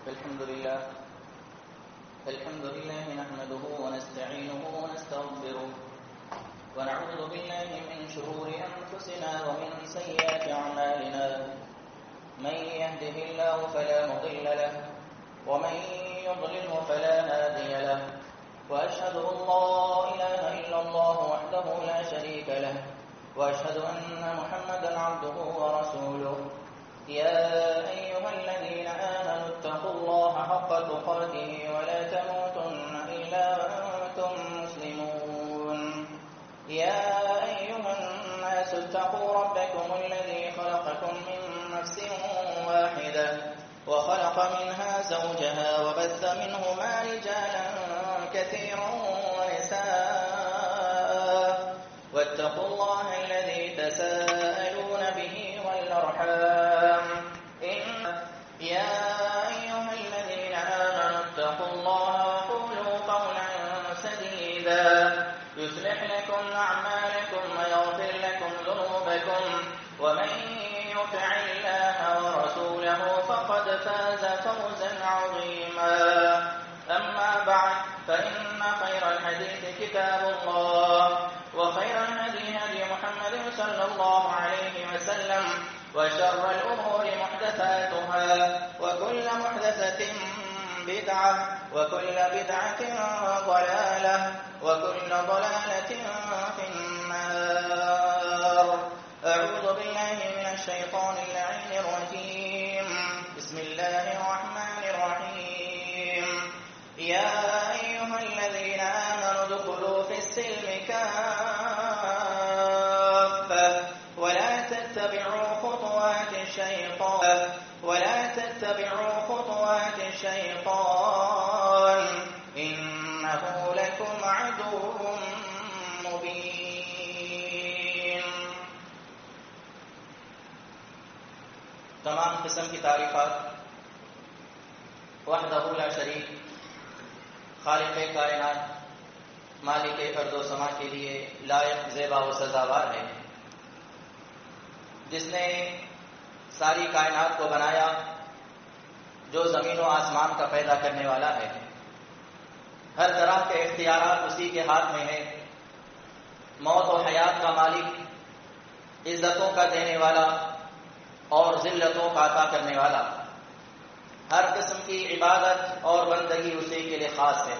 الحمد لله نحمده ونستعينه ونستغفره ونعوذ بالله من شرور أنفسنا ومن سيئات أعمالنا من يهده الله فلا مضل له ومن يضلله فلا هادي له وأشهد أن لا إله إلا الله وحده لا شريك له وأشهد أن محمدا عبده ورسوله يا أيها الذين آمنوا اتقوا الله حق تقاته ولا تموتن إلا وأنتم مسلمون يا أيها الناس اتقوا ربكم الذي خلقكم من نفس واحدة وخلق منها زوجها وبث منهما رجالا كثيرا ونساء واتقوا الله الذي تساءلون به والأرحام يا أيها الذين آمنوا اتقوا الله وقولوا قولا سديدا يصلح لكم أعمالكم ويغفر لكم ذنوبكم ومن يطع الله ورسوله فقد فاز فوزا عظيما أما بعد فإن خير الحديث كتاب الله وخير الهدي هدي محمد صلى الله عليه وسلم وشر الأمور محدثاتها وكل محدثة بدعة وكل بدعة ضلالة وكل ضلالة في النار. أعوذ بالله من الشيطان اللعين الرجيم. بسم الله الرحمن الرحيم. يا أيها الذين آمنوا ادخلوا في السلم كافة ولا تتبعوا خطوات الشيطان إنه لكم عدو مبين. تمام قسم کی تعریفات وحدہ لا شریک خالق کائنات مالک ارض و سما کے لیے لائق زیبا و سزاوار ہے، جس نے ساری کائنات کو بنایا، جو زمین و آسمان کا پیدا کرنے والا ہے. ہر طرح کے اختیارات اسی کے ہاتھ میں ہے. موت و حیات کا مالک، عزتوں کا دینے والا اور ذلتوں کا عطا کرنے والا. ہر قسم کی عبادت اور بندگی اسی کے لیے خاص ہے.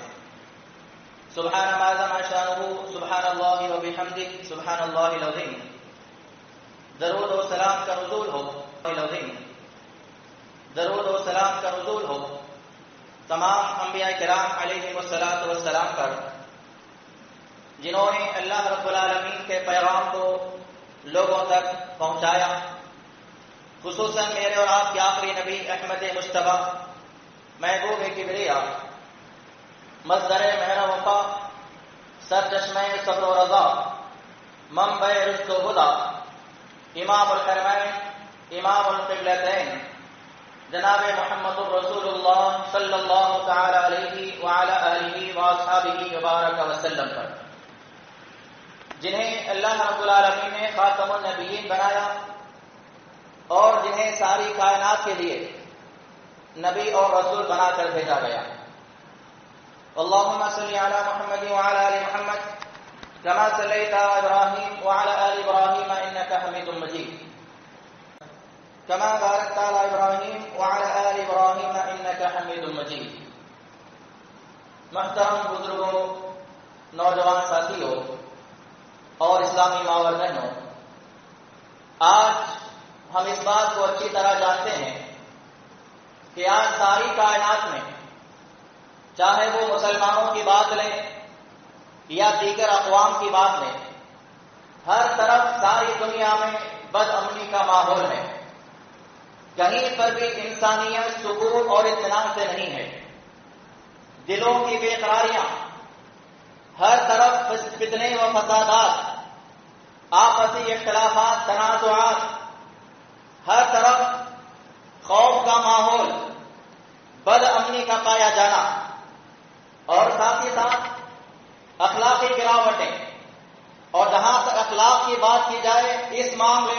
سبحان ما عظم شانہ، سبحان اللہ و بحمدہ، سبحان اللہ العظیم. درود و سلام کا نزول ہو العظیم، درود و سلام کا نزول ہو تمام انبیاء کرام علیہ والسلام پر، جنہوں نے اللہ رب العالمین کے پیغام کو لوگوں تک پہنچایا. خصوصاً میرے اور آپ کے آخری نبی احمد مصطفیٰ، محبوب کبریا، مصدر مہر وفا، سرچشمہ صبر و رضا، منبع رشد و ہدی، امام الحرمین، امام القبلتین، جناب محمد الرسول اللہ صلی اللہ تعالی علیہ وعلی آلہ واصحابہ وبارک وسلم پر، جنہیں اللہ رب العالمین نے خاتم النبیین بنایا اور جنہیں ساری کائنات کے لیے نبی اور رسول بنا کر بھیجا گیا. اللہم صلی علی محمد وعلی آل محمد كما صليت على إبراهيم وعلى آل إبراهيم إنك حميد مجيد كما باركت على إبراهيم وعلى آل إبراهيم إنك حميد مجيد. محترم بزرگوں، نوجوان ساتھیوں اور اسلامی ماور بہنوں، آج ہم اس بات کو اچھی طرح جانتے ہیں کہ آج ساری کائنات میں، چاہے وہ مسلمانوں کی بات لیں یا دیگر اقوام کی بات لیں، ہر طرف ساری دنیا میں بد امنی کا ماحول ہے. کہیں پر بھی انسانیت سکون اور اطمینان سے نہیں ہے. دلوں کی بے قراریاں، ہر طرف فتنے و فسادات، آپسی اختلافات، تنازعات، ہر طرف خوف کا ماحول، بد امنی کا پایا جانا، اور ساتھ ہی ساتھ اخلاقی گراوٹیں. اور جہاں تک اخلاق کی بات کی جائے، اس معاملے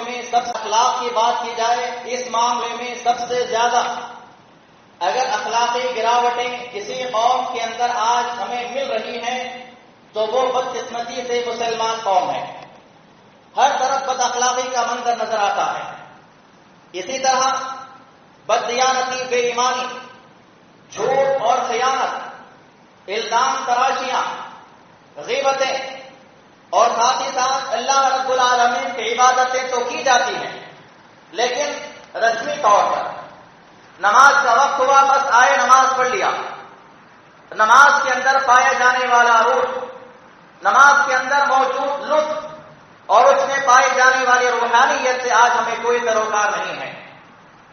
میں سب سے زیادہ اگر اخلاق اخلاقی گراوٹیں کسی قوم کے اندر آج ہمیں مل رہی ہیں تو وہ بدقسمتی سے مسلمان قوم ہے. ہر طرف بد اخلاقی کا منظر نظر آتا ہے. اسی طرح بددیانتی، بے ایمانی، جھوٹ اور خیانت، الزام تراشیاں، غیبتیں اور ساتھ ہی ساتھ اللہ رب العالمین کی عبادتیں تو کی جاتی ہیں، لیکن رسمی طور پر نماز کا وقت ہوا بس آئے نماز پڑھ لیا. نماز کے اندر پائے جانے والا روح، نماز کے اندر موجود لطف اور اس میں پائی جانے والی روحانیت سے آج ہمیں کوئی سروکار نہیں ہے.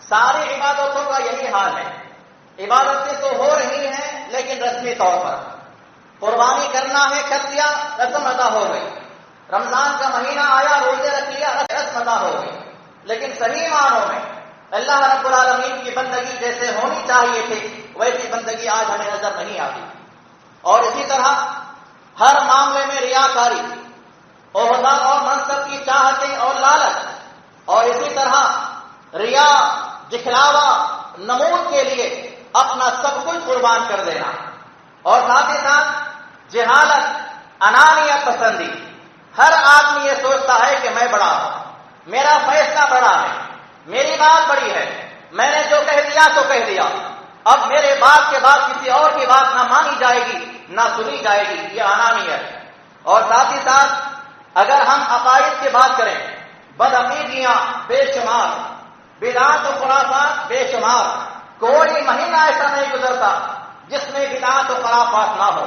ساری عبادتوں کا یہی حال ہے. عبادتیں تو ہو رہی ہیں لیکن رسمی طور پر. قربانی کرنا ہے کر دیا، رسم ادا ہو گئی. رمضان کا مہینہ آیا، روزے رکھ لیا، رسم ادا ہو گئی. لیکن صحیح معنوں میں اللہ رب العالمین کی بندگی جیسے ہونی چاہیے تھی ویسی بندگی آج ہمیں نظر نہیں آتی. اور اسی طرح ہر معاملے میں ریاکاری، عہدہ اور منصب کی چاہتیں اور لالچ، اور اسی طرح ریا، دکھلاوا، نمود کے لیے اپنا سب کچھ قربان کر دینا، اور ساتھ ہی ساتھ جہالت، انانیت پسندی. ہر آدمی یہ سوچتا ہے کہ میں بڑا ہوں، میرا فیصلہ بڑا ہے، میری بات بڑی ہے، میں نے جو کہہ دیا تو کہہ دیا، اب میرے بات کے بعد کسی اور کی بات نہ مانی جائے گی نہ سنی جائے گی. یہ انانیت. اور ساتھ ہی ساتھ اگر ہم عقائد کی بات کریں، بدعقیدیاں بے شمار، بدعات و خرافات بے شمار. کوئی مہینہ ایسا نہیں گزرتا جس میں بدعات و خرافات نہ ہو.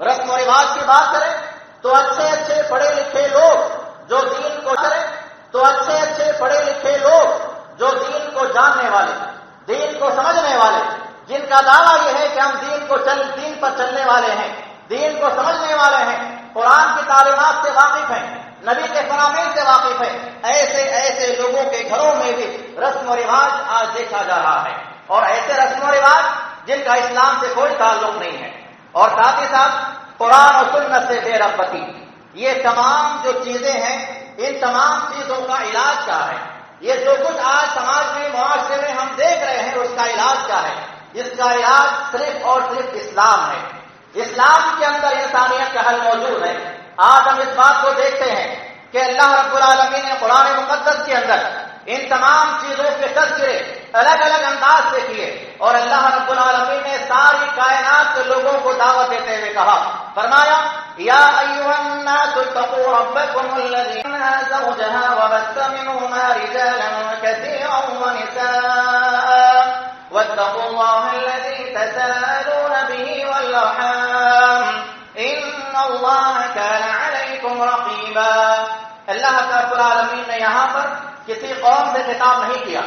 رسم و رواج کی بات کریں تو اچھے اچھے پڑھے لکھے لوگ جو دین کو کریں تو اچھے اچھے پڑھے لکھے لوگ جو دین کو جاننے والے، دین کو سمجھنے والے، جن کا دعویٰ یہ ہے کہ ہم دین پر چلنے والے ہیں، دین کو سمجھنے والے ہیں، قرآن کی تعلیمات سے واقف ہیں، نبی کے فرامین سے واقف ہیں، ایسے ایسے لوگوں کے گھروں میں بھی رسم و رواج آج دیکھا جا رہا ہے، اور ایسے رسم و رواج جن کا اسلام سے کوئی تعلق نہیں ہے. اور ساتھ ہی ساتھ قرآن و سنت سے بے رغبتی. یہ تمام جو چیزیں ہیں، ان تمام چیزوں کا علاج کیا ہے؟ یہ جو کچھ آج سماج میں، معاشرے میں ہم دیکھ رہے ہیں، اس کا علاج کیا ہے؟ اس کا علاج صرف اور صرف اسلام ہے. اسلام کے اندر انسانیت کا حل موجود ہے. آج ہم اس بات کو دیکھتے ہیں کہ اللہ رب العالمین نے قرآن مقدس کے اندر ان تمام چیزوں کے تذکرے الگ الگ انداز سے کیے، اور اللہ رب العالمین نے ساری کائنات کے لوگوں کو دعوت دیتے ہوئے کہا، فرمایا یا ایھا الناس اتقوا ربکم الذی خلق زوجها وبث منهما رجالا كثيرا ونساء واتقوا الله الذي تساءلون به والارحام ان الله كان عليكم رقيبا. اللہ رب العالمین نے یہاں پر کسی قوم سے خطاب نہیں کیا،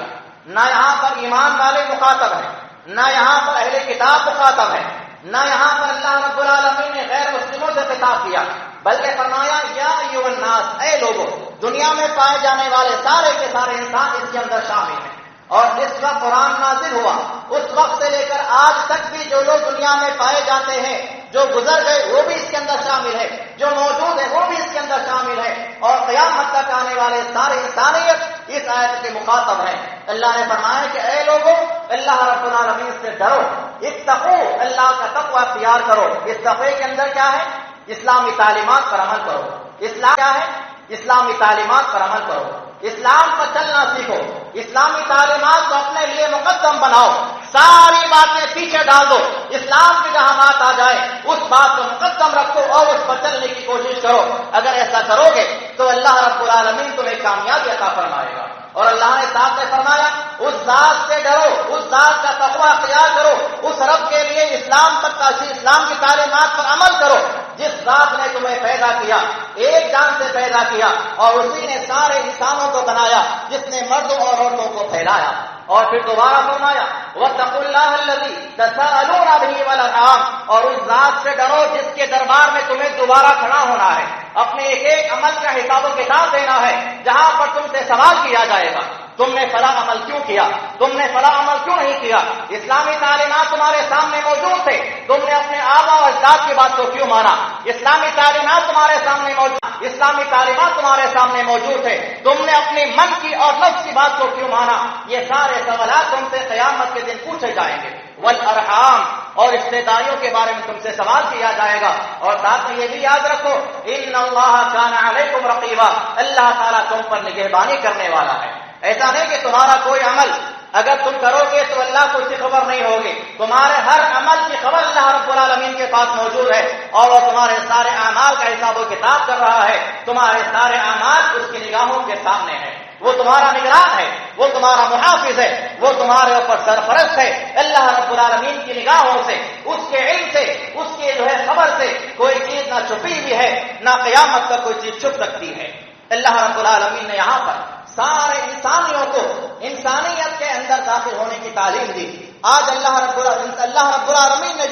نہ یہاں پر ایمان والے مخاطب ہیں، نہ یہاں پر اہل کتاب مخاطب ہیں، نہ یہاں پر اللہ رب العالمین نے غیر مسلموں سے خطاب کیا، بلکہ فرمایا یا ایھا الناس، اے لوگوں. دنیا میں پائے جانے والے سارے کے سارے انسان اس کے اندر شامل ہیں. اور جس وقت قرآن نازل ہوا اس وقت سے لے کر آج تک بھی جو لوگ دنیا میں پائے جاتے ہیں، جو گزر گئے وہ بھی اس کے اندر شامل ہے، جو موجود ہے وہ بھی اس کے اندر شامل ہے، اور قیامت تک آنے والے سارے انسانیت اس آیت کے مخاطب ہیں. اللہ نے فرمایا کہ اے لوگوں، اللہ رب العالمین سے ڈرو، اتقوا، اللہ کا تقوی اختیار کرو. اس تقوی کے اندر کیا ہے؟ اسلامی تعلیمات پر عمل کرو. اسلام کیا ہے؟ اسلامی تعلیمات پر عمل کرو. اسلام پر چلنا سیکھو، اسلامی تعلیمات کو اپنے لیے مقدم بناؤ، ساری باتیں پیچھے ڈال دو، اسلام کی جہاں بات آ جائے اس بات کو مقدم رکھو اور اس پر چلنے کی کوشش کرو. اگر ایسا کرو گے تو اللہ رب العالمین تمہیں کامیابی عطا فرمائے گا. اور اللہ نے ساتھ میں فرمایا اس ذات سے ڈرو، اس ذات کا تقوی اختیار کرو، اس رب کے لیے اسلام کی تعلیمات پر عمل کرو جس ذات نے تمہیں پیدا کیا، ایک جان سے پیدا کیا، اور اسی نے سارے انسانوں کو بنایا، جس نے مردوں اور عورتوں کو پھیلایا. اور پھر دوبارہ فرمایا واتقوا اللہ الذی تساءلون به والارحام، اور اس ذات سے ڈرو جس کے دربار میں تمہیں دوبارہ کھڑا ہونا ہے، اپنے ایک ایک عمل کا حساب و کتاب دینا ہے، جہاں پر تم سے سوال کیا جائے گا تم نے فلاں عمل کیوں کیا، تم نے فلاں عمل کیوں نہیں کیا. اسلامی تعلیمات تمہارے سامنے موجود تھے، تم نے اپنے آبا و اجداد کی بات کو کیوں مانا. اسلامی تعلیمات تمہارے سامنے موجود، اسلامی تعلیمات تمہارے سامنے موجود تھے، تم نے اپنی من کی اور نفس کی بات کو کیوں مانا. یہ سارے سوالات تم سے قیامت کے دن پوچھے جائیں گے. والارحام، اور رشتے داریوں کے بارے میں تم سے سوال کیا جائے گا. اور ساتھ میں یہ بھی یاد رکھو ان اللہ کان علیکم رقیبا، اللہ تعالیٰ تم پر نگہبانی کرنے والا ہے. ایسا نہیں کہ تمہارا کوئی عمل اگر تم کرو گے تو اللہ کو اس کی خبر نہیں ہوگی. تمہارے ہر عمل کی خبر اللہ رب العالمین کے پاس موجود ہے، اور وہ تمہارے سارے اعمال کا حساب و کتاب کر رہا ہے. تمہارے سارے اعمال اس کی نگاہوں کے سامنے ہے. وہ تمہارا نگران ہے، وہ تمہارا محافظ ہے، وہ تمہارے اوپر سرپرست ہے. اللہ رب العالمین کی نگاہوں سے، اس کے علم سے، اس کے خبر سے کوئی چیز نہ چھپی ہوئی ہے، نہ قیامت تک کوئی چیز چھپ سکتی ہے. اللہ رب العالمین نے یہاں پر سارے انسانیوں کو انسانیت کے اندر داخل ہونے کی تعلیم دی. آج اللہ رب العالمین نے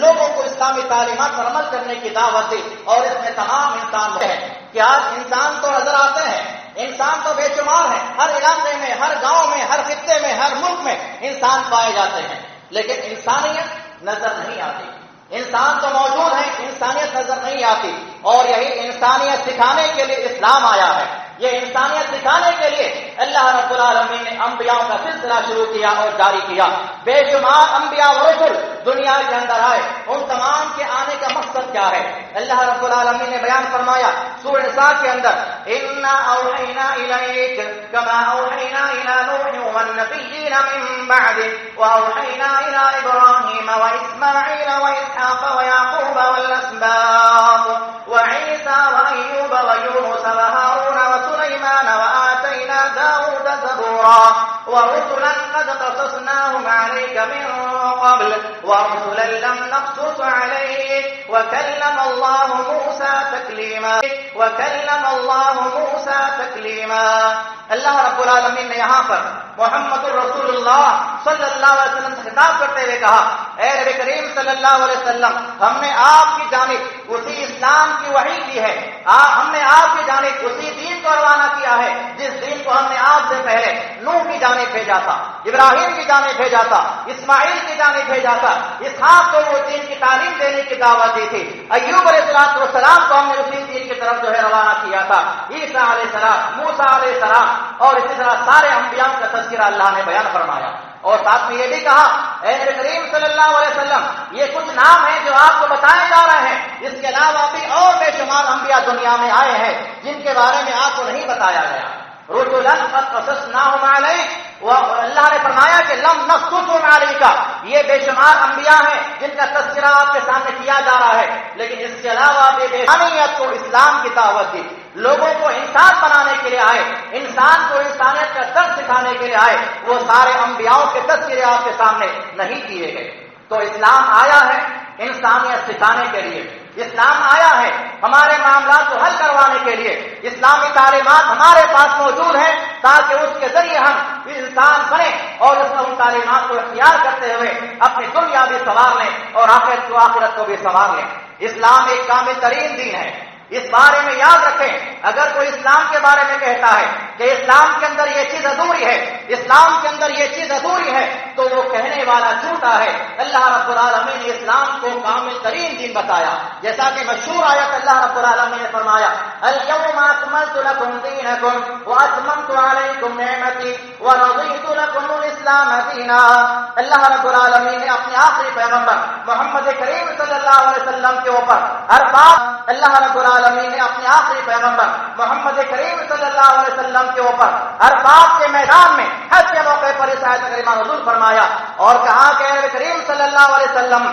لوگوں کو اسلامی تعلیمات پر عمل کرنے کی دعوت دی، اور اس میں تمام انسان ہیں کہ آج انسان تو نظر آتے ہیں، انسان تو بے شمار ہیں، ہر علاقے میں، ہر گاؤں میں، ہر خطے میں، ہر ملک میں انسان پائے جاتے ہیں، لیکن انسانیت نظر نہیں آتی. انسان تو موجود ہے، انسانیت نظر نہیں آتی. اور یہی انسانیت سکھانے کے لیے اسلام آیا ہے. یہ انسانیت سکھانے کے لیے اللہ رب العالمین نے انبیاء کا سلسلہ شروع کیا اور جاری کیا. بے شمار انبیاء و رسل دنیا کے اندر آئے. ان تمام کے آنے کا مقصد کیا ہے؟ اللہ رب العالمین نے بیان فرمایا سورہ نساء کے اندر انا اوحینا الیک کما اوحینا الی نوح والنبیین من بعده واوحینا الی ابراہیم واسماعیل واسحاق ویعقوب والاسباط وعیسی وایوب ویونس وہارون وسليمان وآتينا داود زبورا ورسلا قد قصصناهم عليك من قبل ورسلا لم نقصص عليك وكلم الله موسى تكليما. اللہ رب العالمین نے یہاں پر محمد الرسول اللہ صلی اللہ علیہ وسلم سے خطاب کرتے ہوئے کہا اے نبی کریم صلی اللہ علیہ وسلم، ہم نے آپ کی جانب اسی اسلام کی وحی کی ہے. ہم نے آپ کی جانب اسی دین کو روانہ کیا ہے جس دین کو ہم نے آپ سے پہلے نوح کی جانب بھیجا تھا، ابراہیم کی جانب بھیجا تھا، اسماعیل کی جانب بھیجا تھا. اسحاق کو وہ دین کی تعلیم دینے کی دعوت دی تھی. ایوب علیہ السلام کو ہم نے اسی دین کی طرف روانہ کیا تھا. عیسیٰ علیہ السلام، موسیٰ علیہ السلام، اور اسی طرح سارے انبیاء کا تذکرہ اللہ نے بیان فرمایا. اور ساتھ میں یہ بھی کہا اے نبی کریم صلی اللہ علیہ وسلم، یہ کچھ نام ہیں جو آپ کو بتائے جا رہے ہیں، اس کے علاوہ بھی اور بے شمار انبیاء دنیا میں آئے ہیں جن کے بارے میں آپ کو نہیں بتایا گیا. رسلا قد قصصناهم عليك، اللہ نے فرمایا کہ لم نقصصهم عليك، یہ بے شمار انبیاء ہیں جن کا تذکرہ آپ کے سامنے کیا جا رہا ہے. لیکن اس کے علاوہ بھی انسانیت کو اسلام کی دعوت دی. لوگوں کو انسان بنانے کے لیے آئے، انسان کو انسانیت کا درس سکھانے کے لیے آئے. وہ سارے انبیاءوں کے تذکرے آپ کے سامنے نہیں کیے گئے. تو اسلام آیا ہے انسانیت سکھانے کے لیے. اسلام آیا ہے ہمارے معاملات کو حل کروانے کے لیے. اسلامی تعلیمات ہمارے پاس موجود ہیں تاکہ اس کے ذریعے ہم انسان بنیں اور اس ان تعلیمات کو اختیار کرتے ہوئے اپنی دنیا بھی سنوار لیں اور آخرت کو بھی سنوار لیں. اسلام ایک کامل ترین دین ہے. اس بارے میں یاد رکھیں، اگر کوئی اسلام کے بارے میں کہتا ہے کہ اسلام کے اندر یہ چیز ادھوری ہے، اسلام کے اندر یہ چیز ادھوری ہے، تو وہ کہنے والا جھوٹا ہے. اللہ رب العالمین نے اسلام کو کامل ترین دین بتایا. جیسا کہ مشہور آیت اللہ رب العالمین نے فرمایا اليوم اکملت لکم دینکم واتممت علیکم نعمتی ورضیت لکم الاسلام دینا. اللہ رب العالمین نے اپنے آخری پیغمبر محمد کریم صلی اللہ علیہ وسلم کے اوپر ہر بات، اللہ رب العالمین نے اپنے آخری پیغمبر محمد کریم صلی اللہ علیہ وسلم کے اوپر ہر بات کے میدان میں حج کے موقع پر اس آیت کریمہ نزول فرمایا اور کہا کہ نبی کریم صلی اللہ علیہ وسلم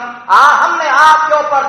ہم نے آپ کے اوپر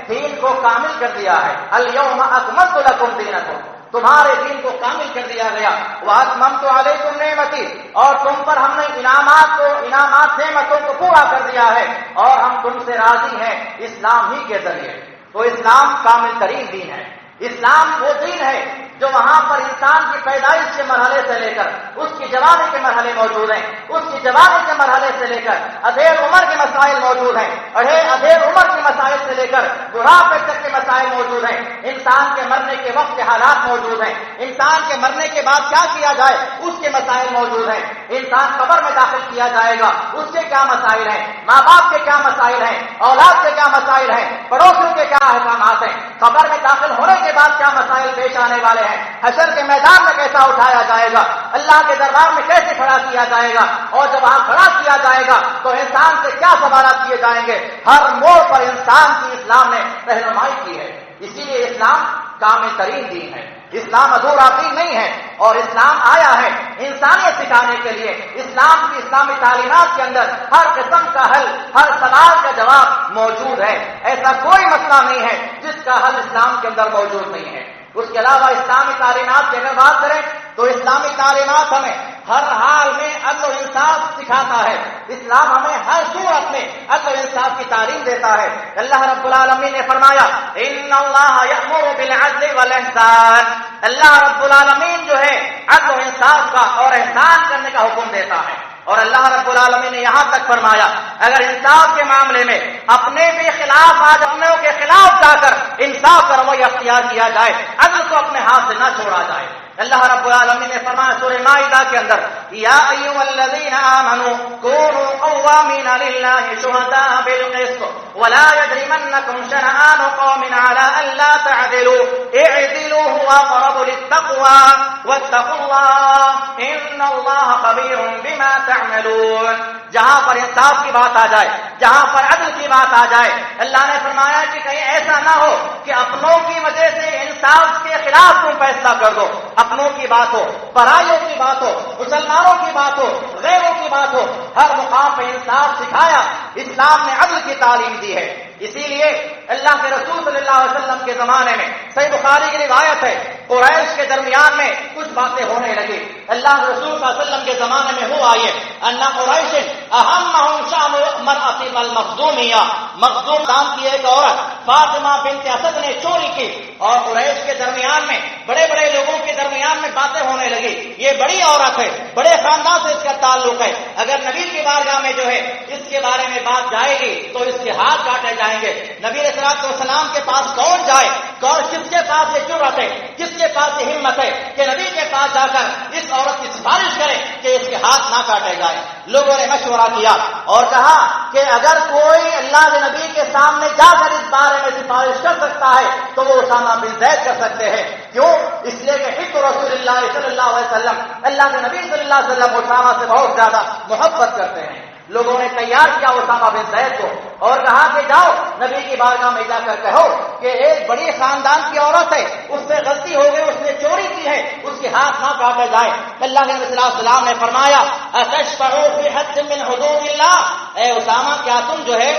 دین کو کامل کر دیا ہے. الیوم اکملت لکم دینکم، تمہارے دین کو کامل کر دیا گیا. واتممت علیکم نعمتی، اور تم پر ہم نے انعامات نعمتوں کو پورا کر دیا ہے اور ہم تم سے راضی ہیں اسلام ہی کے ذریعے. تو اسلام کامل ترین دین ہے. اسلام وہ دین ہے جو وہاں پر انسان کی پیدائش کے مرحلے سے لے کر اس کی جوانی کے مرحلے موجود ہیں، اس کی جوانی کے مرحلے سے لے کر ادھیڑ عمر کے مسائل موجود ہیں، ادھیڑ عمر کے مسائل سے لے کر بڑھاپے تک کے مسائل موجود ہیں، انسان کے مرنے کے وقت کے حالات موجود ہیں، انسان کے مرنے کے بعد کیا کیا جائے اس کے مسائل موجود ہیں، انسان قبر میں داخل کیا جائے گا اس کے کیا مسائل ہیں، ماں باپ کے کیا مسائل ہیں، اولاد کے کیا مسائل ہیں، پڑوسیوں کے کیا احکامات ہیں، قبر میں داخل ہونے کے بعد کیا مسائل پیش آنے والے ہیں، حشر کے میدان میں کیسا اٹھایا جائے گا، اللہ کے دربار میں کیسے کھڑا کیا جائے گا، اور جب وہاں کھڑا کیا جائے گا تو انسان سے کیا سوالات کیے جائیں گے، ہر موڑ پر انسان کی اسلام نے رہنمائی کی ہے۔ اسی لیے اسلام کامل ترین دین ہے، اسلام ادھورا دین نہیں ہے، اور اسلام آیا ہے انسانیت سکھانے کے لیے۔ اسلام کی اسلامی تعلیمات کے اندر ہر قسم کا حل، ہر سوال کا جواب موجود ہے، ایسا کوئی مسئلہ نہیں ہے جس کا حل اسلام کے اندر موجود نہیں ہے۔ اس کے علاوہ اسلامی تعلیمات کی اگر بات کریں تو اسلامی تعلیمات ہمیں ہر حال میں عدل و انصاف سکھاتا ہے، اسلام ہمیں ہر صورت میں عدل و انصاف کی تعلیم دیتا ہے۔ اللہ رب العالمین نے فرمایا ان اللہ یأمر بالعدل والاحسان، اللہ رب العالمین جو ہے عدل و انصاف کا اور احسان کرنے کا حکم دیتا ہے، اور اللہ رب العالمین نے یہاں تک فرمایا اگر انصاف کے معاملے میں اپنے بھی خلاف آج اپنوں کے خلاف جا کر انصاف کا رویہ اختیار کیا جائے، عدل کو اپنے ہاتھ سے نہ چھوڑا جائے۔ اللہ رب العالمین نے فرمایا سورہ مائدہ کے اندر یا ایھا الذین آمنوا کونوا قوامین للہ شہداء بالقسط ولا یجرمنکم شنآن قوم علی الا تعدلوا اعدلوا هو اقرب للتقوى واتقوا اللہ ان اللہ خبیر بما تعملون۔ جہاں پر انصاف کی بات آ جائے، جہاں پر عدل کی بات آ جائے، اللہ نے فرمایا کہ کہیں ایسا نہ ہو کہ اپنوں کی وجہ سے انصاف کے خلاف تم فیصلہ کر دو، اپنوں کی بات ہو، پرائیوں کی بات ہو، مسلمانوں کی بات ہو، غیروں کی بات ہو، ہر مقام پہ انصاف سکھایا، اسلام نے عدل کی تعلیم دی ہے۔ اسی لیے اللہ کے رسول صلی اللہ علیہ وسلم کے زمانے میں صحیح بخاری کی روایت ہے قریش کے درمیان میں کچھ باتیں ہونے لگی۔ اللہ کے رسول صلی اللہ علیہ وسلم کے زمانے میں ہوا یہ ان قریش اہمہم شأن المرأة المخزومیہ، مخزوم نام کی ایک عورت فاطمہ بنت اسد نے چوری کی، اور قریش کے درمیان میں بڑے بڑے لوگوں کے درمیان میں باتیں ہونے لگی، یہ بڑی عورت ہے، بڑے خاندان سے اس کا تعلق ہے، اگر نبی کی بارگاہ میں جو ہے اس کے بارے میں بات جائے گی تو اس کے ہاتھ کاٹے جائیں گے۔ نبی علیہ الصلوۃ والسلام کے پاس کون جائے، کون کس کے پاس یہ جرأت ہے، کس کے پاس یہ ہمت ہے کہ نبی کے پاس جا کر اس عورت کی سفارش کرے کہ اس کے ہاتھ نہ کاٹے جائیں۔ لوگوں نے مشورہ کیا اور کہا کہ اگر کوئی اللہ کے نبی کے سامنے جا کر اس بارے میں سفارش کر سکتا ہے تو وہ اسامہ بن زید کر سکتے ہیں۔ کیوں؟ اس لیے کہ حب رسول اللہ صلی اللہ علیہ وسلم، اللہ کے نبی صلی اللہ علیہ وسلم اسامہ سے بہت زیادہ محبت کرتے ہیں۔ لوگوں نے تیار کیا اسامہ بن زید کو اور کہا کہ جاؤ نبی کی بارگاہ میں جا کر کہو کہ ایک بڑی خاندان کی عورت ہے، اس سے غلطی ہو گئی، اس نے چوری کی ہے، اس کے ہاتھ نہ کاٹے جائے۔ اللہ کے نبی صلی اللہ علیہ وسلم نے فرمایا اتشفعوا فی حد من حدود اللہ، اے اسامہ کیا تم جو ہے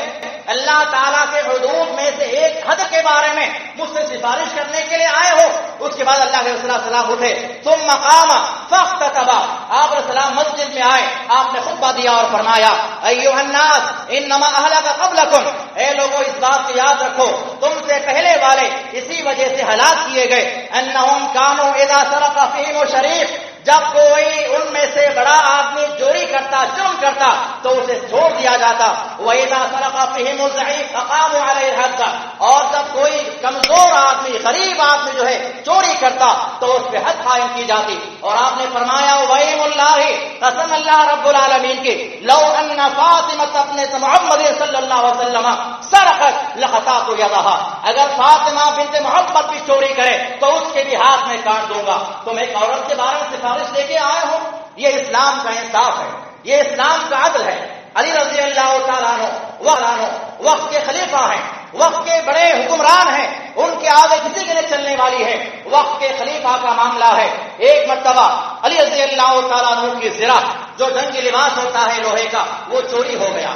اللہ تعالیٰ کے حدود میں سے ایک حد کے بارے میں مجھ سے سفارش کرنے کے لیے آئے ہو؟ اس کے بعد اللہ کے رسول صلی اللہ علیہ وسلم اٹھے، ثم قام فاختتب، آپ علیہ السلام مسجد میں آئے، آپ نے خطبہ دیا اور فرمایا ایھا الناس انما اہلک قبلکم، اے لوگوں اس بات کو یاد رکھو تم سے پہلے والے اسی وجہ سے ہلاک کیے گئے، انہم کانوا اذا سرق فیہم شریف، جب کوئی ان میں سے بڑا آدمی چوری کرتا، جرم کرتا تو اسے چھوڑ دیا جاتا، وَإِذَا سَرَقَ فِيهِمُ الضَّعِيفُ أَقَامُوا عَلَيْهِ الْحَدَّ، اور جب کوئی کمزور آدمی، غریب آدمی جو ہے چوری کرتا تو اس پہ حد قائم کی جاتی۔ اور آپ نے فرمایا وَأَيْمُ اللَّهِ، قسم اللہ رب العالمین کی، لو ان فاطمہ ابنۃ محمد صلی اللہ علیہ وسلم سرقت لقطعت یدها، اگر فاطمہ بنت محمد بھی چوری کرے تو اس کے بھی ہاتھ میں کاٹ دوں گا۔ تم ایک عورت کے بارے میں سفارش لے کے آئے ہو، یہ اسلام کا انصاف ہے، یہ اسلام کا عدل ہے۔ علی رضی اللہ تعالیٰ عنہ وقت کے خلیفہ ہیں، وقت کے بڑے حکمران ہیں، ان کے آگے کسی کے لیے چلنے والی ہے، وقت کے خلیفہ کا معاملہ ہے۔ ایک مرتبہ علی رضی اللہ تعالیٰ عنہ کی زرہ، جو جنگی لباس ہوتا ہے لوہے کا، وہ چوری ہو گیا۔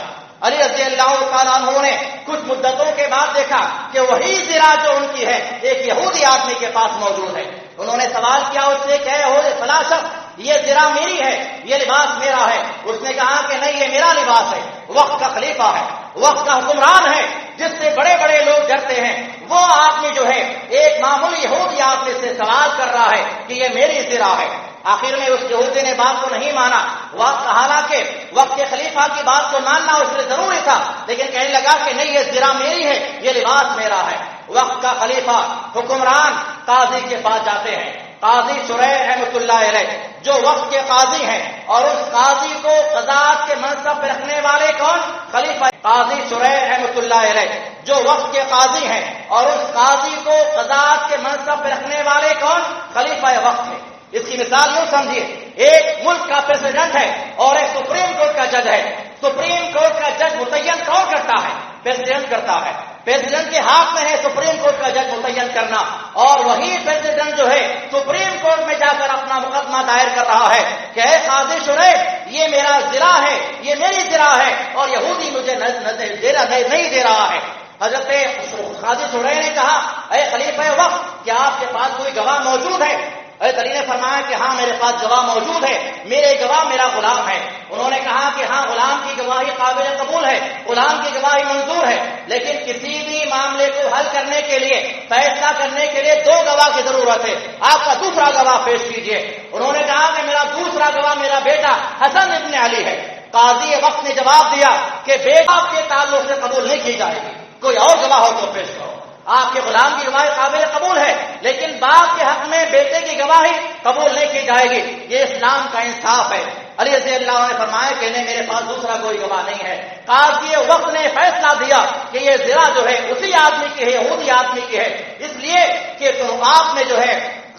علی رضی اللہ تعالیٰ عنہ نے کچھ مدتوں کے بعد دیکھا کہ وہی زرہ جو ان کی ہے ایک یہودی آدمی کے پاس موجود ہے۔ انہوں نے سوال کیا اس سے کہ فلاں شخص یہ زرہ میری ہے، یہ لباس میرا ہے۔ اس نے کہا کہ نہیں، یہ میرا لباس ہے۔ وقت کا خلیفہ ہے، وقت کا حکمران ہے، جس سے بڑے بڑے لوگ ڈرتے ہیں، وہ آدمی جو ہے ایک معمولی یہودی آدمی سے سوال کر رہا ہے کہ یہ میری زرہ ہے۔ آخر میں اس یہودی نے بات کو نہیں مانا، حالانکہ وقت کے خلیفہ کی بات کو ماننا اس لیے ضروری تھا، لیکن کہنے لگا کہ نہیں، یہ زرہ میری ہے، یہ لباس میرا ہے۔ وقت کا خلیفہ حکمران قاضی کے پاس جاتے ہیں، قاضی شریح رحمۃ اللہ علیہ جو وقت کے قاضی ہیں، اور اس قاضی کو قضات کے منصب پہ رکھنے والے کون؟ خلیفہ قاضی شریح رحمۃ اللہ علیہ جو وقت کے قاضی ہیں، اور اس قاضی کو قضات کے منصب پہ رکھنے والے کون؟ خلیفہ وقت ہے۔ اس کی مثال یوں سمجھیے، ایک ملک کا پریزیڈنٹ ہے اور ایک سپریم کورٹ کا جج ہے۔ سپریم کورٹ کا جج متعین کون کرتا ہے؟ پریزیڈنٹ کرتا ہے۔ پریزیڈنٹ کے ہاتھ میں ہے سپریم کورٹ کا جج متعین کرنا، اور وہی پریزیڈنٹ جو ہے سپریم کورٹ میں جا کر اپنا مقدمہ دائر کر رہا ہے کہ اے قاضی شریح، یہ میرا زرہ ہے، یہ میری زرہ ہے، اور یہودی مجھے نہیں دے رہا ہے۔ حضرت قاضی شریح نے کہا اے خلیفہ وقت، کیا آپ کے پاس کوئی گواہ موجود ہے؟ حضرت علی نے فرمایا کہ ہاں میرے پاس گواہ موجود ہے، میرے گواہ میرا غلام ہے۔ انہوں نے کہا کہ ہاں غلام کی گواہی قابل قبول ہے، غلام کی گواہی منظور ہے، لیکن کسی بھی معاملے کو حل کرنے کے لیے، فیصلہ کرنے کے لیے دو گواہ کی ضرورت ہے، آپ کا دوسرا گواہ پیش کیجیے۔ انہوں نے کہا کہ میرا دوسرا گواہ میرا بیٹا حسن ابن علی ہے۔ قاضی وقت نے جواب دیا کہ بیٹا آپ کے تعلق سے قبول نہیں کی جائے گی، کوئی اور گواہ ہو تو پیش کرو۔ آپ کے غلام کی گواہی قابل قبول ہے، لیکن باپ کے حق میں بیٹے کی گواہی قبول نہیں کی جائے گی، یہ اسلام کا انصاف ہے۔ علی رضی اللہ عنہ نے فرمایا کہ نہیں، میرے پاس دوسرا کوئی گواہ نہیں ہے۔ قاضی وقت نے فیصلہ دیا کہ یہ زرہ جو ہے اسی آدمی کی ہے، یہودی آدمی کی ہے، اس لیے کہ آپ نے جو ہے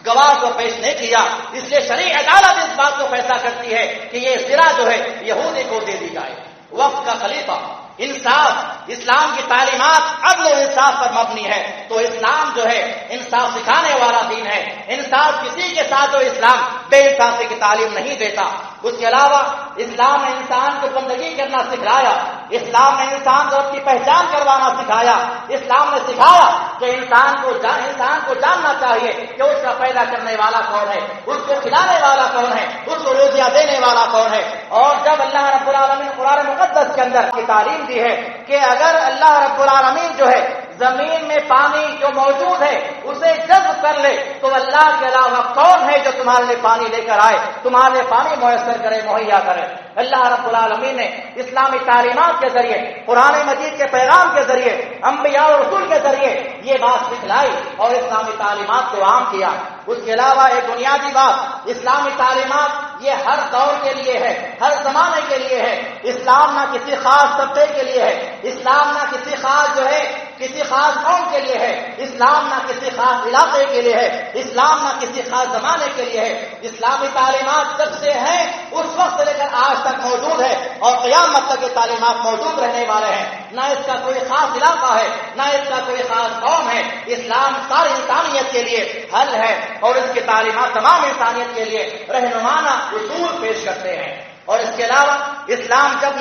گواہ کو پیش نہیں کیا، اس لیے شرعی عدالت اس بات کو فیصلہ کرتی ہے کہ یہ زرہ جو ہے یہودی کو دے دی جائے۔ وقت کا خلیفہ انصاف، اسلام کی تعلیمات عدل و انصاف پر مبنی ہے، تو اسلام جو ہے انصاف سکھانے والا دین ہے۔ انصاف کسی کے ساتھ جو اسلام بے انصافی کی تعلیم نہیں دیتا۔ اس کے علاوہ اسلام نے انسان کو بندگی کرنا سکھایا، اسلام نے انسان کو اپنی پہچان کروانا سکھایا، اسلام نے سکھایا کہ انسان کو جاننا چاہیے کہ اس کا پیدا کرنے والا کون ہے، اس کو کھلانے والا کون ہے، اس کو روزیاں دینے والا کون ہے۔ اور جب اللہ رب العالمین قرآن مقدس کے اندر کی تعلیم دی ہے کہ اگر اللہ رب العالمین جو ہے زمین میں پانی جو موجود ہے اسے جذب کر لے تو اللہ کے علاوہ کون ہے جو تمہارے لیے پانی لے کر آئے، تمہارے لیے پانی میسر کرے، مہیا کرے۔ اللہ رب العالمین نے اسلامی تعلیمات کے ذریعے، قرآن مجید کے پیغام کے ذریعے، انبیاء اور رسول کے ذریعے یہ بات سکھلائی اور اسلامی تعلیمات کو عام کیا۔ اس کے علاوہ ایک بنیادی بات، اسلامی تعلیمات یہ ہر دور کے لیے ہے، ہر زمانے کے لیے ہے۔ اسلام نہ کسی خاص طبقے کے لیے ہے، اسلام نہ کسی خاص جو ہے کسی خاص قوم کے لیے ہے، اسلام نہ کسی خاص علاقے کے لیے ہے، اسلام نہ کسی خاص زمانے کے لیے ہے۔ اسلامی تعلیمات جب سے ہیں اس وقت سے لے کر آج تک موجود ہے اور قیامت تک یہ تعلیمات موجود رہنے والے ہیں۔ نہ اس کا کوئی خاص علاقہ ہے، نہ اس کا کوئی خاص قوم ہے۔ اسلام ساری انسانیت کے لیے حل ہے اور اس کی تعلیمات تمام انسانیت کے لیے رہنمانہ اصول پیش کرتے ہیں۔ اور اس کے علاوہ اسلام جب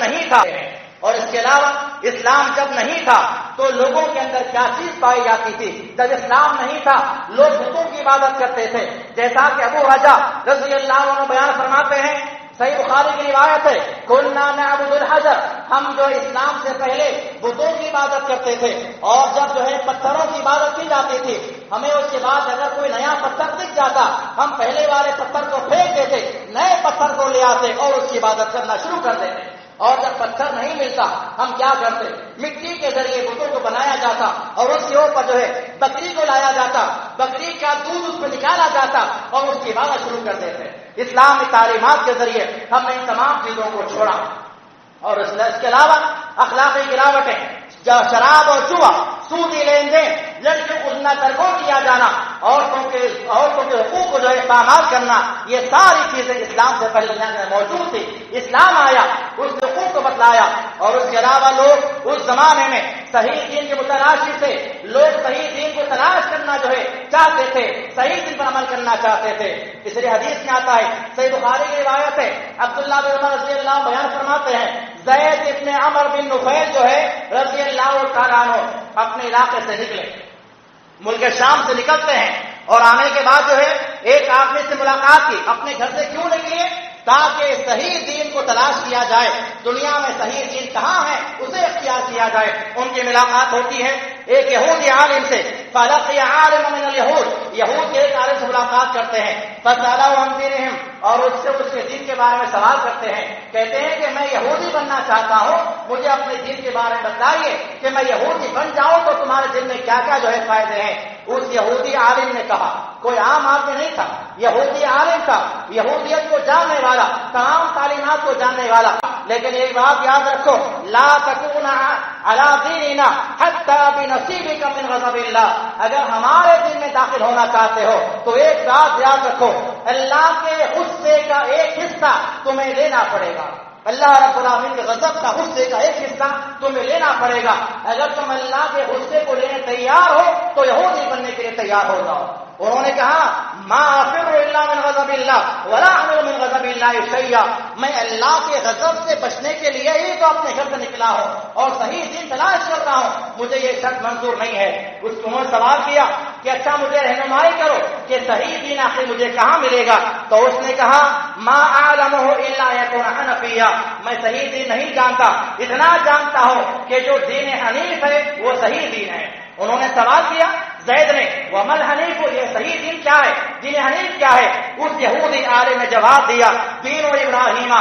نہیں تھا تو لوگوں کے اندر کیا چیز پائی جاتی تھی؟ جب اسلام نہیں تھا لوگ بتوں کی عبادت کرتے تھے، جیسا کہ ابو رجا رضی اللہ عنہ بیان فرماتے ہیں، صحیح بخاری کی روایت ہے، کنا نعبد الحجر، ہم جو اسلام سے پہلے بتوں کی عبادت کرتے تھے، اور جب جو ہے پتھروں کی عبادت کی جاتی تھی، ہمیں اس کے بعد اگر کوئی نیا پتھر دکھ جاتا ہم پہلے والے پتھر کو پھینک دیتے، نئے پتھر کو لے آتے اور اس کی عبادت کرنا شروع کر دیتے۔ اور جب پتھر نہیں ملتا ہم کیا کرتے؟ مٹی کے ذریعے بتوں کو بنایا جاتا اور اس کے اوپر جو ہے بکری کو لایا جاتا، بکری کا دودھ اس پہ نکالا جاتا اور اس کی عبادت شروع کر دیتے۔ اسلامی تعلیمات کے ذریعے ہم نے ان تمام چیزوں کو چھوڑا۔ اور اس کے علاوہ اخلاقی گراوٹیں، شراب اور جوا، سودی لین دین، لڑکیوں کو زنا درگور کیا جانا، عورتوں کے حقوق کو جو ہے پامال کرنا، یہ ساری چیزیں اسلام سے پہلے موجود تھی۔ اسلام آیا، اس حقوق کو بتلایا، اور اس کے علاوہ لوگ اس زمانے میں صحیح دین کے متلاشی سے لوگ صحیح دین کو تلاش کرنا جو ہے چاہتے تھے، صحیح دین پر عمل کرنا چاہتے تھے۔ اس لیے حدیث میں آتا ہے، صحیح بخاری کی روایت ہے، عبداللہ بن عمر رضی اللہ عنہ بیان فرماتے ہیں، زید ابن عمر بن نفیل جو ہے رضی اللہ تعالیٰ عنہ اپنے علاقے سے نکلے، ملک شام سے نکلتے ہیں، اور آنے کے بعد جو ہے ایک آدمی سے ملاقات کی۔ اپنے گھر سے کیوں نکلے؟ تاکہ صحیح دین کو تلاش کیا جائے، دنیا میں صحیح دین کہاں ہے اسے اختیار کیا جائے۔ ان کی ملاقات ہوتی ہے ایک یہودی عالم سے، فلقی عالم من الیہود، یہود کے ایک عالم سے ملاقات کرتے ہیں، فسألہ عن دینہم، اور اس سے اس کے دین کے بارے میں سوال کرتے ہیں، کہتے ہیں کہ میں یہودی بننا چاہتا ہوں، مجھے اپنے دین کے بارے میں بتائیے کہ میں یہودی بن جاؤں تو تمہارے دل میں کیا کیا جو ہے فائدے ہیں۔ اس یہودی عالم نے کہا، کوئی عام آدمی نہیں تھا، یہودی عالم تھا، یہودیت کو جاننے والا، تمام تعلیمات کو جاننے والا، لیکن ایک بات یاد رکھو، لا تکون علی دیننا حتی بنصیبک من غضب اللہ، اگر ہمارے دین میں داخل ہونا چاہتے ہو تو ایک بات یاد رکھو، اللہ کے غصے کا ایک حصہ تمہیں لینا پڑے گا، اللہ رب العالمین کے غضب کا غصے کا ایک حصہ تمہیں لینا پڑے گا۔ اگر تم اللہ کے غصے کو لینے تیار ہو تو یہودی بننے کے لیے تیار ہو جاؤ۔ انہوں نے کہا ما افر الا من غضب اللہ ولا اعمل من غضب اللہ شیئا، میں اللہ کے غضب سے بچنے کے لیے ہی تو اپنے گھر سے نکلا ہوں اور صحیح دین تلاش کر رہا ہوں، مجھے یہ شرط منظور نہیں ہے۔ اس کو انہوں نے سوال کیا کہ اچھا مجھے رہنمائی کرو کہ صحیح دین آخر مجھے کہاں ملے گا، تو اس نے کہا ما اعلمہ الا یکون حنفیہ، میں صحیح دین نہیں جانتا، اتنا جانتا ہوں کہ جو دین حنیف ہے وہ صحیح دین ہے۔ انہوں نے سوال کیا زید نے، ومل حنیف، یہ صحیح دین کیا ہے، دین حنیف کیا ہے؟ اس یہودی عالم نے جواب دیا دین ابراہیم،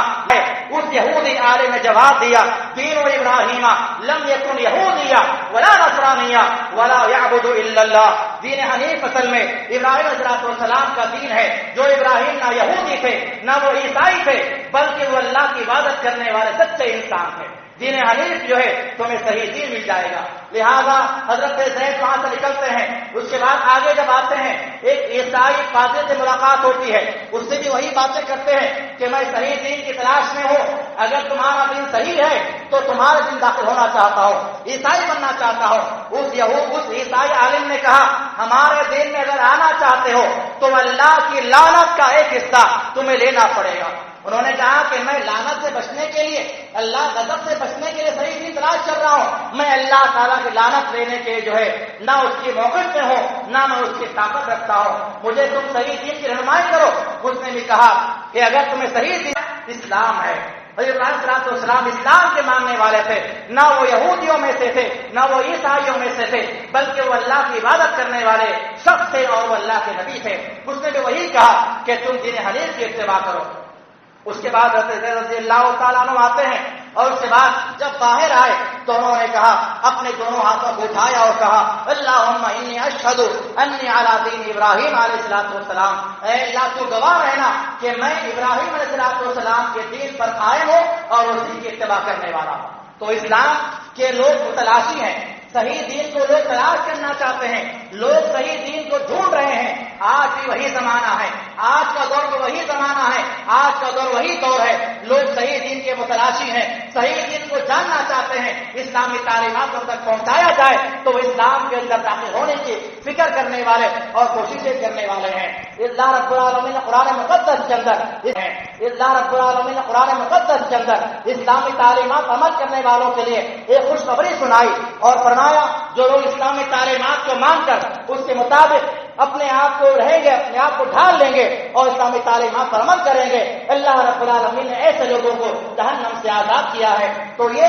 اس یہودی عالم نے جواب دیا دین ابراہیم لم یکن یہودیا ولا نصرانیہ ولا یعبد الا اللہ، دین حنیف اصل میں ابراہیم علیہ السلام کا دین ہے، جو ابراہیم نہ یہودی تھے نہ وہ عیسائی تھے، بلکہ وہ اللہ کی عبادت کرنے والے سچے انسان تھے۔ دین حنیف جو ہے تمہیں صحیح دین مل جائے گا۔ لہذا حضرت زید وہاں سے نکلتے ہیں، اس کے بعد آگے جب آتے ہیں ایک عیسائی فاضل سے ملاقات ہوتی ہے، اس سے بھی وہی باتیں کرتے ہیں کہ میں صحیح دین کی تلاش میں ہوں، اگر تمہارا دین صحیح ہے تو تمہارے دین داخل ہونا چاہتا ہوں، عیسائی بننا چاہتا ہوں۔ اس عیسائی عالم نے کہا ہمارے دین میں اگر آنا چاہتے ہو تو اللہ کی لعنت کا ایک حصہ تمہیں لینا پڑے گا۔ انہوں نے کہا کہ میں لعنت سے بچنے کے لیے، اللہ غضب سے بچنے کے لیے صحیح دین تلاش کر رہا ہوں، میں اللہ تعالیٰ کی لعنت لینے کے جو ہے نہ اس کی موقف میں ہوں نہ میں اس کی طاقت رکھتا ہوں، مجھے تم صحیح دین کی رہنمائی کرو۔ اس نے بھی کہا کہ اگر تمہیں صحیح دین اسلام ہے، ابراہیم صلی اللہ علیہ وسلم اسلام کے ماننے والے تھے، نہ وہ یہودیوں میں سے تھے نہ وہ عیسائیوں میں سے تھے، بلکہ وہ اللہ کی عبادت کرنے والے شخص تھے اور وہ اللہ کے نبی تھے۔ اس نے بھی وہی کہا کہ تم دین حنیف کی اتباع کرو۔ اس کے بعد حضرت زید رضی اللہ تعالیٰ عنہ آتے ہیں اور اس کے بعد جب باہر آئے تو انہوں نے کہا، اپنے دونوں ہاتھوں کو اٹھایا اور کہا اللہم انی اشہد انی علی دین ابراہیم علیہ السلام، اے اللہ تو گواہ رہنا کہ میں ابراہیم علیہ السلام کے دین پر قائم ہوں اور اسی کی اتباع کرنے والا ہوں۔ تو اسلام کے لوگ متلاشی ہیں، صحیح دین کو لوگ تلاش کرنا چاہتے ہیں، لوگ صحیح دین کو ڈھونڈ رہے ہیں۔ آج بھی وہی زمانہ ہے، آج کا دور تو وہی زمانہ ہے، آج کا دور وہی دور ہے، لوگ صحیح دین کے متلاشی ہیں، صحیح دین کو جاننا چاہتے ہیں، اسلامی تعلیمات ان تک پہنچایا جائے تو وہ اسلام کے اندر داخل ہونے کی فکر کرنے والے اور کوششیں کرنے والے ہیں۔ اللہ رب العالمین نے قرآن مقدس کے اندر اسلامی تعلیمات عمل کرنے والوں کے لیے ایک خوشخبری سنائی اور فرمایا جو لوگ اسلامی تعلیمات کو مان کر اس کے مطابق اپنے آپ کو رہیں گے، اپنے آپ کو ڈھال لیں گے اور اسلامی تعلیمات پر عمل کریں گے، اللہ رب العالمین نے ایسے لوگوں کو جہنم سے آزاد کیا ہے۔ تو یہ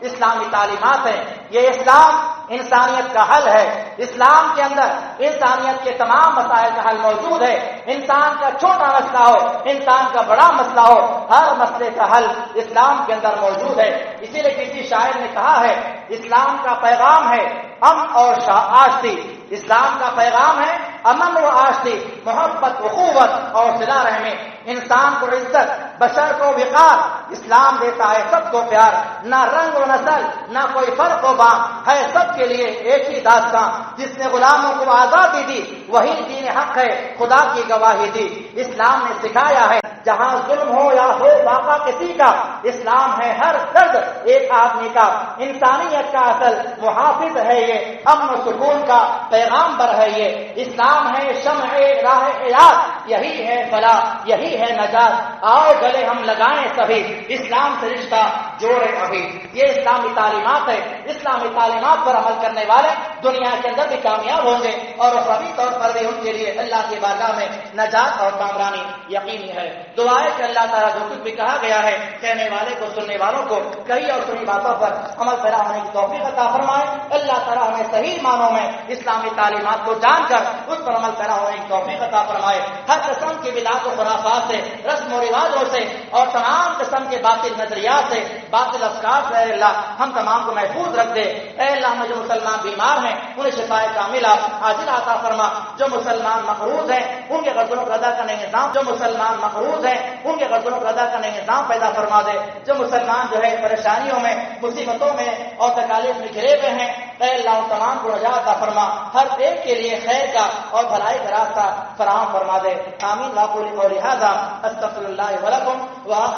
اسلامی تعلیمات ہے، یہ اسلام انسانیت کا حل ہے، اسلام کے اندر انسانیت کے تمام مسائل کا حل موجود ہے، انسان کا چھوٹا مسئلہ ہو، انسان کا بڑا مسئلہ ہو، ہر مسئلے کا حل اسلام کے اندر موجود ہے۔ اسی لیے کسی شاعر نے کہا ہے اسلام کا پیغام ہے امن اور آشتی، اسلام کا پیغام ہے امن و آشتی، محبت، اخوت اور صلہ رحمی، انسان کو عزت، بشر کو وقار، اسلام دیتا ہے سب کو پیار، نہ رنگ و نسل نہ کوئی فرق و بام، ہے سب کے لیے ایک ہی داستان، جس نے غلاموں کو آزادی دی وہی دین حق ہے، خدا کی گواہی دی۔ اسلام نے سکھایا ہے جہاں ظلم ہو یا ہو باقا کسی کا، اسلام ہے ہر درد ایک آدمی کا، انسانیت کا اصل محافظ ہے یہ، امن و سکون کا پیغام بر ہے یہ، اسلام ہے شمع راہ حیات یہی ہے فلاح، یہی ہے نجات، آؤ گلے ہم لگائیں سبھی، اسلام سے رشتہ جوڑے ابھی۔ یہ اسلامی تعلیمات ہے، اسلامی تعلیمات پر عمل کرنے والے دنیا کے اندر بھی کامیاب ہوں گے اور اخروی طور پر بھی ان کے لیے اللہ کی بارگاہ میں نجات اور کامرانی یقینی ہے۔ دعا ہے کہ اللہ تعالیٰ جو کچھ بھی کہا گیا ہے کہنے والے کو، سننے والوں کو کہی اور سنی باتوں پر عمل پیرا ہونے کی توفیق عطا فرمائے۔ اللہ تعالیٰ ہمیں صحیح معنوں میں اسلامی تعلیمات کو جان کر اس پر عمل پیرا ہونے کی توفیق عطا فرمائے۔ ہر قسم کی بدعت و خرافات سے، رسم و رواجوں سے اور تمام قسم کے باطل نظریات سے، باطل افکار سے اے اللہ ہم تمام کو محفوظ رکھ دے۔ اے اللہ ہمیں جو مسلمان بیمار ہیں انہیں شفائے کاملہ عاجل عطا فرما، جو مسلمان مقروض ہیں ان کے قرضوں کو ادا کرنے کا نظام، جو مسلمان مقروض ہیں ان کے قرضوں کو ادا کرنے کا نظام پیدا فرما دے، جو مسلمان جو ہے پریشانیوں میں، مصیبتوں میں اور تکالیف میں گھرے ہوئے ہیں اے اللہ ان تمام کو نجات عطا فرما، ہر ایک کے لیے خیر کا اور بھلائی کا راستہ فراہم فرما دے۔ آمین۔ واقول قولی ھذا استغفر اللہ ولکم۔